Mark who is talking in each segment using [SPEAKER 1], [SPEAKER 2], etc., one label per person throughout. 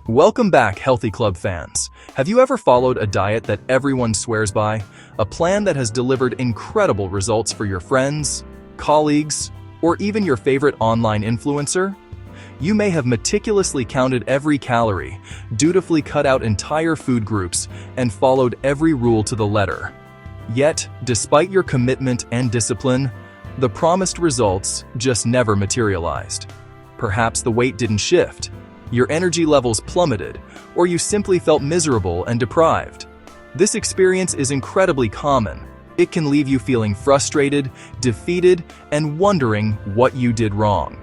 [SPEAKER 1] Welcome back, Healthy Club fans. Have you ever followed a diet that everyone swears by? A plan that has delivered incredible results for your friends, colleagues, or even your favorite online influencer? You may have meticulously counted every calorie, dutifully cut out entire food groups, and followed every rule to the letter. Yet, despite your commitment and discipline, the promised results just never materialized. Perhaps the weight didn't shift, your energy levels plummeted, or you simply felt miserable and deprived. This experience is incredibly common. It can leave you feeling frustrated, defeated, and wondering what you did wrong.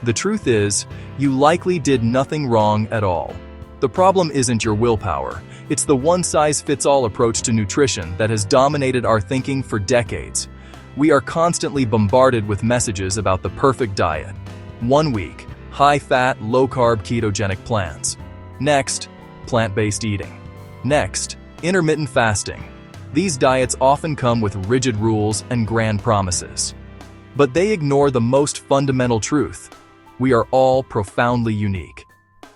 [SPEAKER 1] The truth is, you likely did nothing wrong at all. The problem isn't your willpower. It's the one-size-fits-all approach to nutrition that has dominated our thinking for decades. We are constantly bombarded with messages about the perfect diet. 1 week, high-fat, low-carb ketogenic plans. Next, plant-based eating. Next, intermittent fasting. These diets often come with rigid rules and grand promises. But they ignore the most fundamental truth. We are all profoundly unique.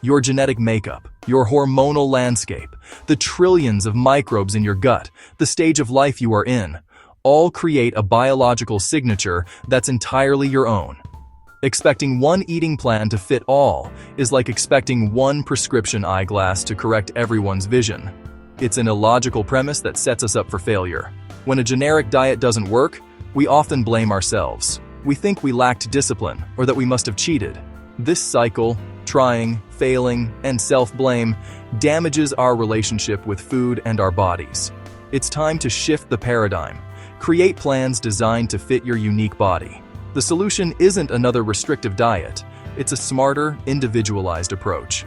[SPEAKER 1] Your genetic makeup, your hormonal landscape, the trillions of microbes in your gut, the stage of life you are in, all create a biological signature that's entirely your own. Expecting one eating plan to fit all is like expecting one prescription eyeglass to correct everyone's vision. It's an illogical premise that sets us up for failure. When a generic diet doesn't work, we often blame ourselves. We think we lacked discipline or that we must have cheated. This cycle, trying, failing, and self-blame, damages our relationship with food and our bodies. It's time to shift the paradigm. Create plans designed to fit your unique body. The solution isn't another restrictive diet. It's a smarter, individualized approach.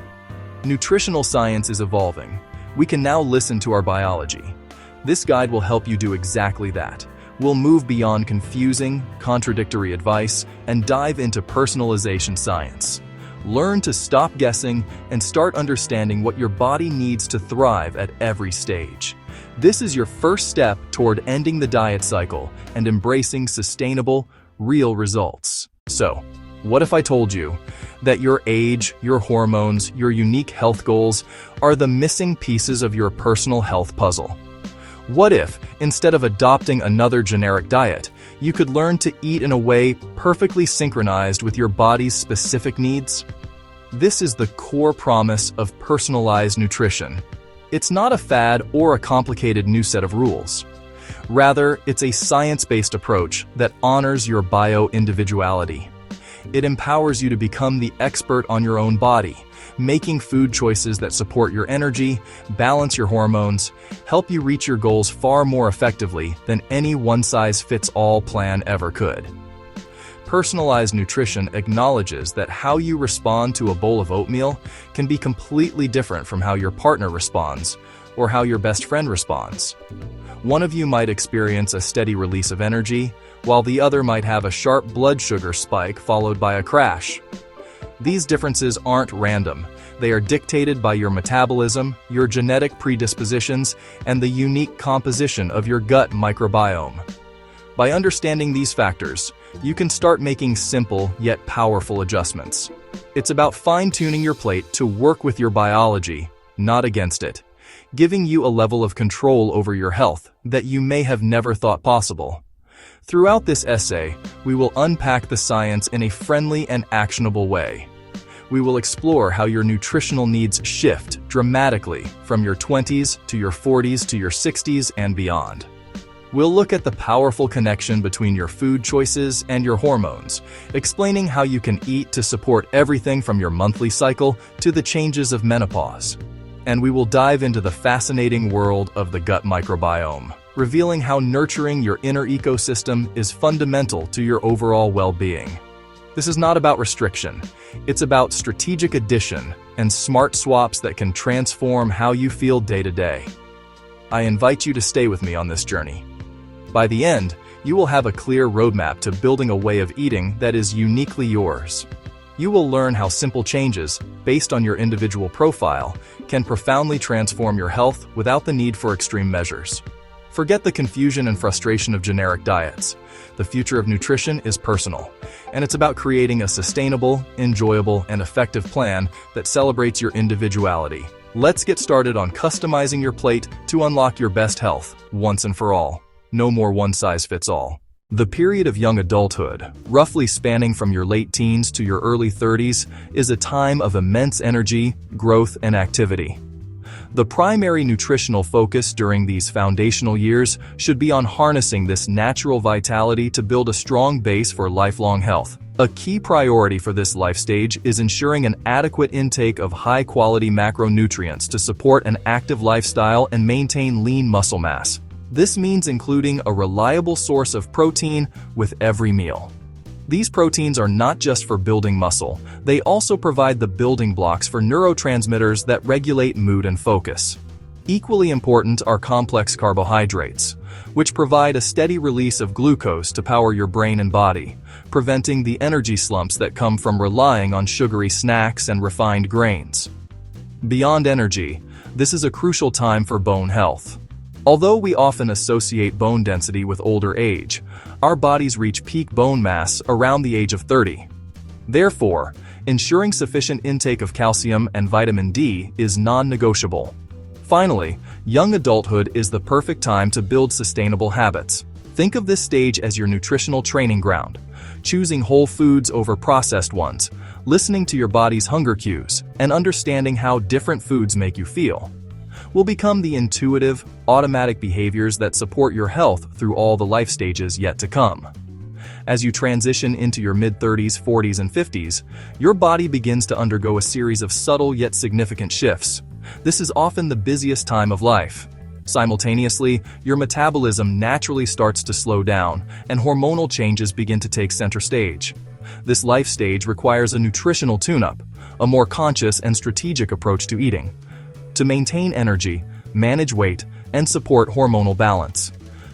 [SPEAKER 1] Nutritional science is evolving. We can now listen to our biology. This guide will help you do exactly that. We'll move beyond confusing, contradictory advice and dive into personalization science. Learn to stop guessing and start understanding what your body needs to thrive at every stage. This is your first step toward ending the diet cycle and embracing sustainable, real results. So, what if I told you that your age, your hormones, your unique health goals are the missing pieces of your personal health puzzle? What if, instead of adopting another generic diet, you could learn to eat in a way perfectly synchronized with your body's specific needs? This is the core promise of personalized nutrition. It's not a fad or a complicated new set of rules. Rather, it's a science-based approach that honors your bio-individuality. It empowers you to become the expert on your own body, making food choices that support your energy, balance your hormones, help you reach your goals far more effectively than any one-size-fits-all plan ever could. Personalized nutrition acknowledges that how you respond to a bowl of oatmeal can be completely different from how your partner responds or how your best friend responds. One of you might experience a steady release of energy, while the other might have a sharp blood sugar spike followed by a crash. These differences aren't random. They are dictated by your metabolism, your genetic predispositions, and the unique composition of your gut microbiome. By understanding these factors, you can start making simple yet powerful adjustments. It's about fine-tuning your plate to work with your biology, not against it, giving you a level of control over your health that you may have never thought possible. Throughout this essay, we will unpack the science in a friendly and actionable way. We will explore how your nutritional needs shift dramatically from your 20s to your 40s to your 60s and beyond. We'll look at the powerful connection between your food choices and your hormones, explaining how you can eat to support everything from your monthly cycle to the changes of menopause. And we will dive into the fascinating world of the gut microbiome, revealing how nurturing your inner ecosystem is fundamental to your overall well-being. This is not about restriction. It's about strategic addition and smart swaps that can transform how you feel day to day. I invite you to stay with me on this journey. By the end, you will have a clear roadmap to building a way of eating that is uniquely yours. You will learn how simple changes, based on your individual profile, can profoundly transform your health without the need for extreme measures. Forget the confusion and frustration of generic diets. The future of nutrition is personal, and it's about creating a sustainable, enjoyable, and effective plan that celebrates your individuality. Let's get started on customizing your plate to unlock your best health, once and for all. No more one-size-fits-all. The period of young adulthood, roughly spanning from your late teens to your early 30s, is a time of immense energy, growth, and activity. The primary nutritional focus during these foundational years should be on harnessing this natural vitality to build a strong base for lifelong health. A key priority for this life stage is ensuring an adequate intake of high-quality macronutrients to support an active lifestyle and maintain lean muscle mass. This means including a reliable source of protein with every meal. These proteins are not just for building muscle, they also provide the building blocks for neurotransmitters that regulate mood and focus. Equally important are complex carbohydrates, which provide a steady release of glucose to power your brain and body, preventing the energy slumps that come from relying on sugary snacks and refined grains. Beyond energy, this is a crucial time for bone health. Although we often associate bone density with older age, our bodies reach peak bone mass around the age of 30. Therefore, ensuring sufficient intake of calcium and vitamin D is non-negotiable. Finally, young adulthood is the perfect time to build sustainable habits. Think of this stage as your nutritional training ground, choosing whole foods over processed ones, listening to your body's hunger cues, and understanding how different foods make you feel will become the intuitive, automatic behaviors that support your health through all the life stages yet to come. As you transition into your mid-30s, 40s, and 50s, your body begins to undergo a series of subtle yet significant shifts. This is often the busiest time of life. Simultaneously, your metabolism naturally starts to slow down, and hormonal changes begin to take center stage. This life stage requires a nutritional tune-up, a more conscious and strategic approach to eating, to maintain energy, manage weight, and support hormonal balance.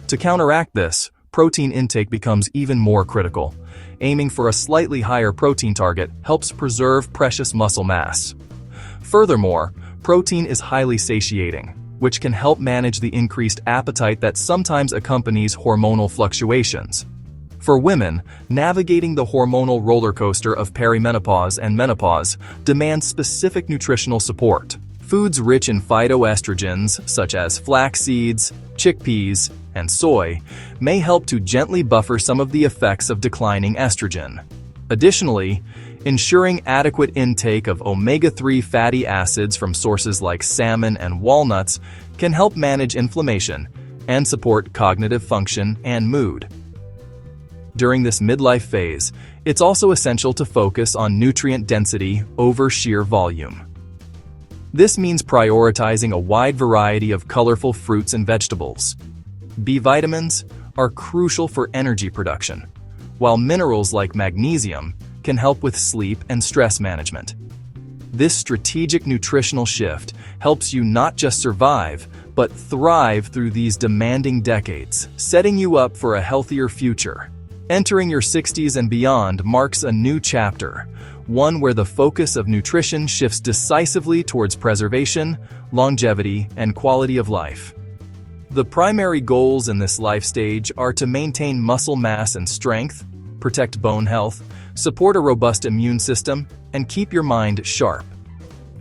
[SPEAKER 1] To counteract this, protein intake becomes even more critical. Aiming for a slightly higher protein target helps preserve precious muscle mass. Furthermore, protein is highly satiating, which can help manage the increased appetite that sometimes accompanies hormonal fluctuations. For women, navigating the hormonal roller coaster of peri-menopause and menopause demands specific nutritional support. Foods rich in phytoestrogens, such as flax seeds, chickpeas, and soy, may help to gently buffer some of the effects of declining estrogen. Additionally, ensuring adequate intake of omega-3 fatty acids from sources like salmon and walnuts can help manage inflammation and support cognitive function and mood. During this midlife phase, it's also essential to focus on nutrient density over sheer volume. This means prioritizing a wide variety of colorful fruits and vegetables. B vitamins are crucial for energy production, while minerals like magnesium can help with sleep and stress management. This strategic nutritional shift helps you not just survive, but thrive through these demanding decades, setting you up for a healthier future. Entering your 60s and beyond marks a new chapter, one where the focus of nutrition shifts decisively towards preservation, longevity, and quality of life. The primary goals in this life stage are to maintain muscle mass and strength, protect bone health, support a robust immune system, and keep your mind sharp.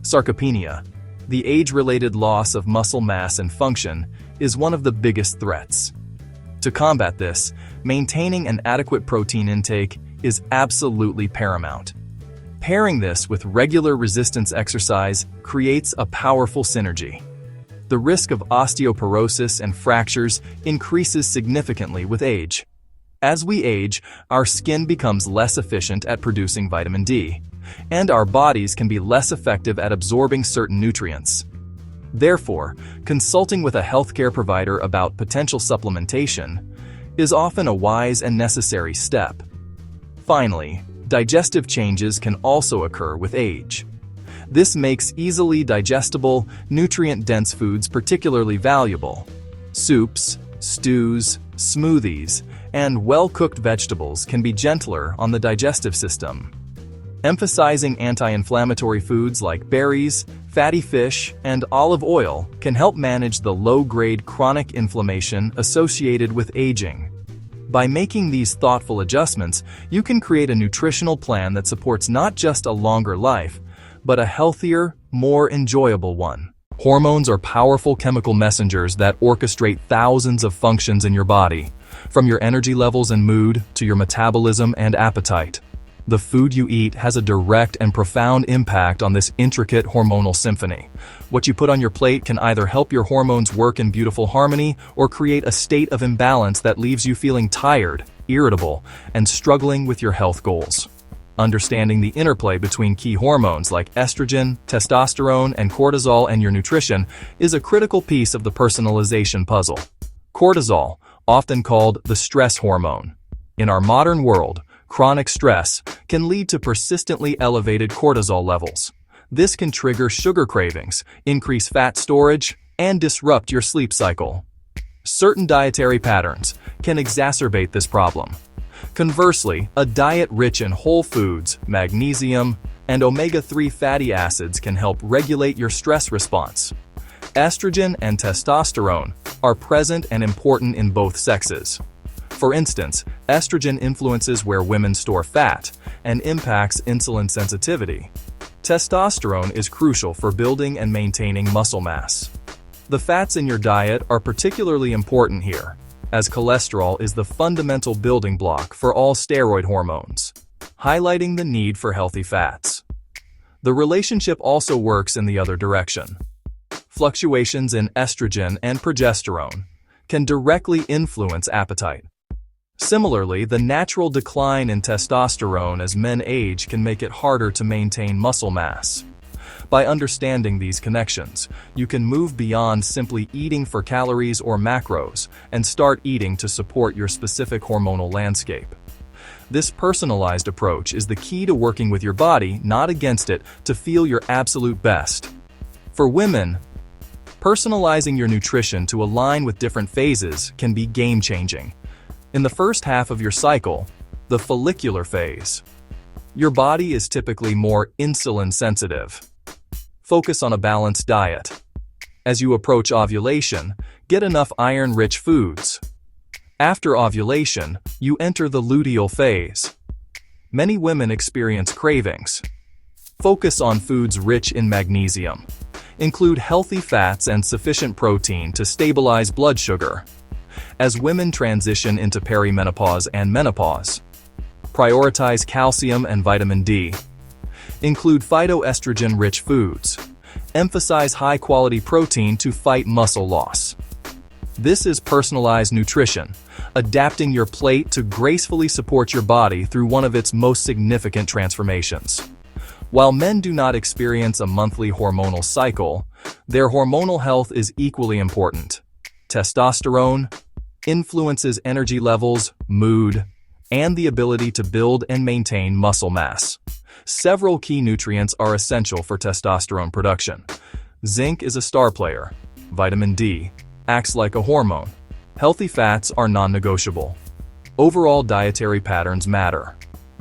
[SPEAKER 1] Sarcopenia, the age-related loss of muscle mass and function, is one of the biggest threats. To combat this, maintaining an adequate protein intake is absolutely paramount. Pairing this with regular resistance exercise creates a powerful synergy. The risk of osteoporosis and fractures increases significantly with age. As we age, our skin becomes less efficient at producing vitamin D, and our bodies can be less effective at absorbing certain nutrients. Therefore, consulting with a healthcare provider about potential supplementation is often a wise and necessary step. Finally, digestive changes can also occur with age. This makes easily digestible, nutrient-dense foods particularly valuable. Soups, stews, smoothies, and well-cooked vegetables can be gentler on the digestive system. Emphasizing anti-inflammatory foods like berries, fatty fish, and olive oil can help manage the low-grade chronic inflammation associated with aging. By making these thoughtful adjustments, you can create a nutritional plan that supports not just a longer life, but a healthier, more enjoyable one. Hormones are powerful chemical messengers that orchestrate thousands of functions in your body, from your energy levels and mood to your metabolism and appetite. The food you eat has a direct and profound impact on this intricate hormonal symphony. What you put on your plate can either help your hormones work in beautiful harmony or create a state of imbalance that leaves you feeling tired, irritable, and struggling with your health goals. Understanding the interplay between key hormones like estrogen, testosterone, and cortisol and your nutrition is a critical piece of the personalization puzzle. Cortisol, often called the stress hormone. In our modern world, chronic stress can lead to persistently elevated cortisol levels. This can trigger sugar cravings, increase fat storage, and disrupt your sleep cycle. Certain dietary patterns can exacerbate this problem. Conversely, a diet rich in whole foods, magnesium, and omega-3 fatty acids can help regulate your stress response. Estrogen and testosterone are present and important in both sexes. For instance, estrogen influences where women store fat and impacts insulin sensitivity. Testosterone is crucial for building and maintaining muscle mass. The fats in your diet are particularly important here, as cholesterol is the fundamental building block for all steroid hormones, highlighting the need for healthy fats. The relationship also works in the other direction. Fluctuations in estrogen and progesterone can directly influence appetite. Similarly, the natural decline in testosterone as men age can make it harder to maintain muscle mass. By understanding these connections, you can move beyond simply eating for calories or macros and start eating to support your specific hormonal landscape. This personalized approach is the key to working with your body, not against it, to feel your absolute best. For women, personalizing your nutrition to align with different phases can be game-changing. In the first half of your cycle, the follicular phase, your body is typically more insulin sensitive. Focus on a balanced diet. As you approach ovulation, get enough iron-rich foods. After ovulation, you enter the luteal phase. Many women experience cravings. Focus on foods rich in magnesium. Include healthy fats and sufficient protein to stabilize blood sugar. As women transition into peri-menopause and menopause, prioritize calcium and vitamin D. Include phytoestrogen-rich foods. Emphasize high-quality protein to fight muscle loss. This is personalized nutrition, adapting your plate to gracefully support your body through one of its most significant transformations. While men do not experience a monthly hormonal cycle, their hormonal health is equally important. Testosterone influences energy levels, mood, and the ability to build and maintain muscle mass. Several key nutrients are essential for testosterone production. Zinc is a star player. Vitamin D acts like a hormone. Healthy fats are non-negotiable. Overall dietary patterns matter.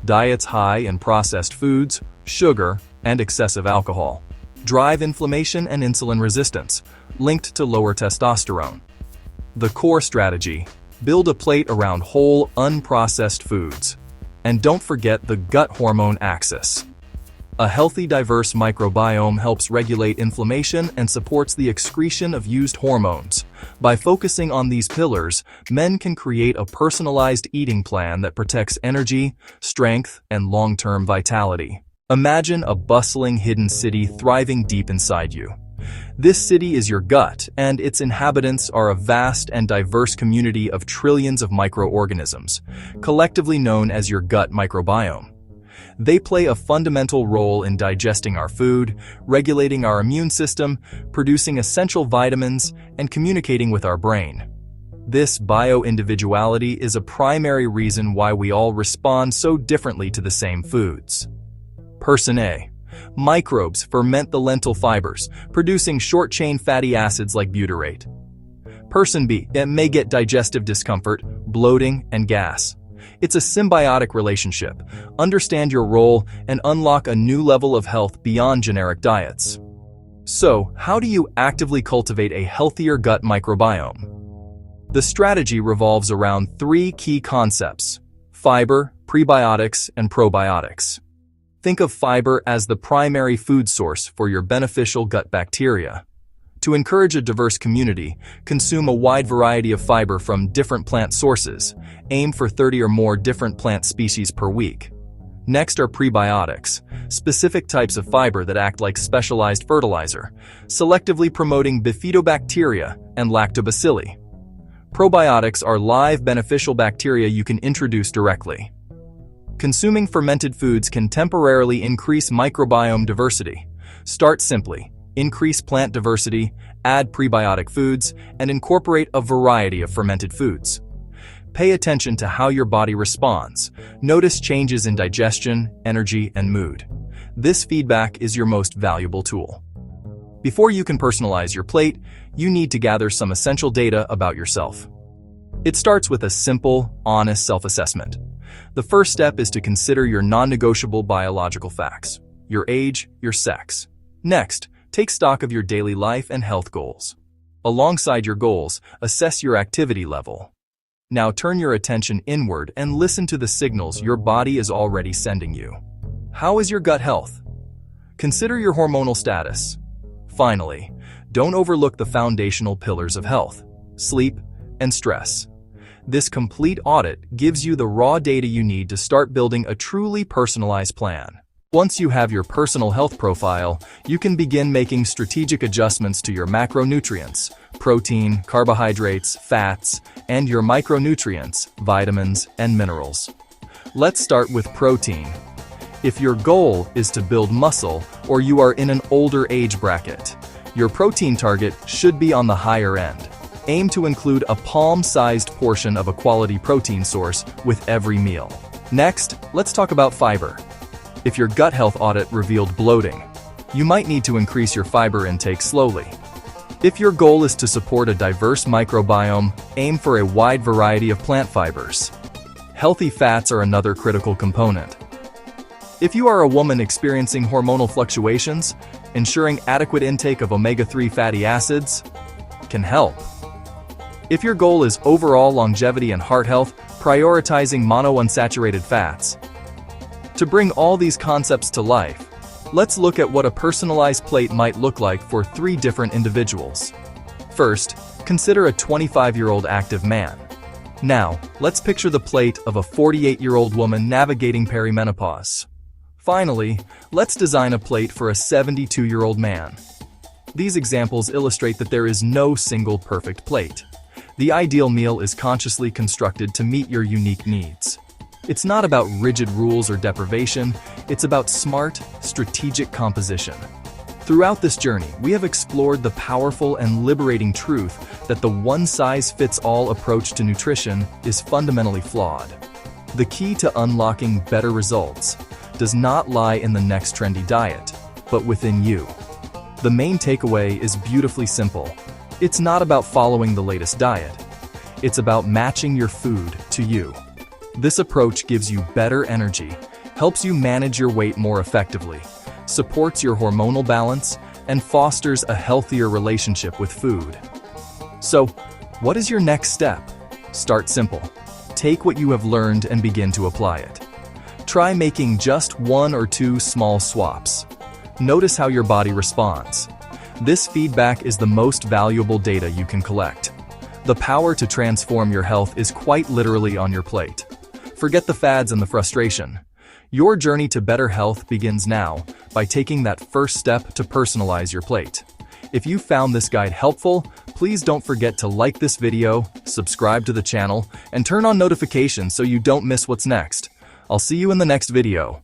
[SPEAKER 1] Diets high in processed foods, sugar, and excessive alcohol drive inflammation and insulin resistance, linked to lower testosterone. The core strategy: build a plate around whole, unprocessed foods. And don't forget the gut hormone axis. A healthy, diverse microbiome helps regulate inflammation and supports the excretion of used hormones. By focusing on these pillars, men can create a personalized eating plan that protects energy, strength, and long-term vitality. Imagine a bustling hidden city thriving deep inside you. This city is your gut, and its inhabitants are a vast and diverse community of trillions of microorganisms, collectively known as your gut microbiome. They play a fundamental role in digesting our food, regulating our immune system, producing essential vitamins, and communicating with our brain. This bio-individuality is a primary reason why we all respond so differently to the same foods. Person A. Microbes ferment the lentil fibers, producing short-chain fatty acids like butyrate. Person B may get digestive discomfort, bloating, and gas. It's a symbiotic relationship. Understand your role and unlock a new level of health beyond generic diets. So, how do you actively cultivate a healthier gut microbiome? The strategy revolves around three key concepts: fiber, prebiotics, and probiotics. Think of fiber as the primary food source for your beneficial gut bacteria. To encourage a diverse community, consume a wide variety of fiber from different plant sources. Aim for 30 or more different plant species per week. Next are prebiotics, specific types of fiber that act like specialized fertilizer, selectively promoting bifidobacteria and lactobacilli. Probiotics are live beneficial bacteria you can introduce directly. Consuming fermented foods can temporarily increase microbiome diversity. Start simply. Increase plant diversity, add prebiotic foods, and incorporate a variety of fermented foods. Pay attention to how your body responds. Notice changes in digestion, energy, and mood. This feedback is your most valuable tool. Before you can personalize your plate, you need to gather some essential data about yourself. It starts with a simple, honest self-assessment. The first step is to consider your non-negotiable biological facts: your age, your sex. Next, take stock of your daily life and health goals. Alongside your goals, assess your activity level. Now turn your attention inward and listen to the signals your body is already sending you. How is your gut health? Consider your hormonal status. Finally, don't overlook the foundational pillars of health: sleep and stress. This complete audit gives you the raw data you need to start building a truly personalized plan. Once you have your personal health profile, you can begin making strategic adjustments to your macronutrients, protein, carbohydrates, fats, and your micronutrients, vitamins, and minerals. Let's start with protein. If your goal is to build muscle or you are in an older age bracket, your protein target should be on the higher end. Aim to include a palm-sized portion of a quality protein source with every meal. Next, let's talk about fiber. If your gut health audit revealed bloating, you might need to increase your fiber intake slowly. If your goal is to support a diverse microbiome, aim for a wide variety of plant fibers. Healthy fats are another critical component. If you are a woman experiencing hormonal fluctuations, ensuring adequate intake of omega-3 fatty acids can help. If your goal is overall longevity and heart health, prioritizing monounsaturated fats. To bring all these concepts to life, let's look at what a personalized plate might look like for 3 different individuals. First, consider a 25-year-old active man. Now, let's picture the plate of a 48-year-old woman navigating peri-menopause. Finally, let's design a plate for a 72-year-old man. These examples illustrate that there is no single perfect plate. The ideal meal is consciously constructed to meet your unique needs. It's not about rigid rules or deprivation, it's about smart, strategic composition. Throughout this journey, we have explored the powerful and liberating truth that the one-size-fits-all approach to nutrition is fundamentally flawed. The key to unlocking better results does not lie in the next trendy diet, but within you. The main takeaway is beautifully simple. It's not about following the latest diet. It's about matching your food to you. This approach gives you better energy, helps you manage your weight more effectively, supports your hormonal balance, and fosters a healthier relationship with food. So, what is your next step? Start simple. Take what you have learned and begin to apply it. Try making just 1 or 2 small swaps. Notice how your body responds. This feedback is the most valuable data you can collect. The power to transform your health is quite literally on your plate. Forget the fads and the frustration. Your journey to better health begins now by taking that first step to personalize your plate. If you found this guide helpful, please don't forget to like this video, subscribe to the channel, and turn on notifications so you don't miss what's next. I'll see you in the next video.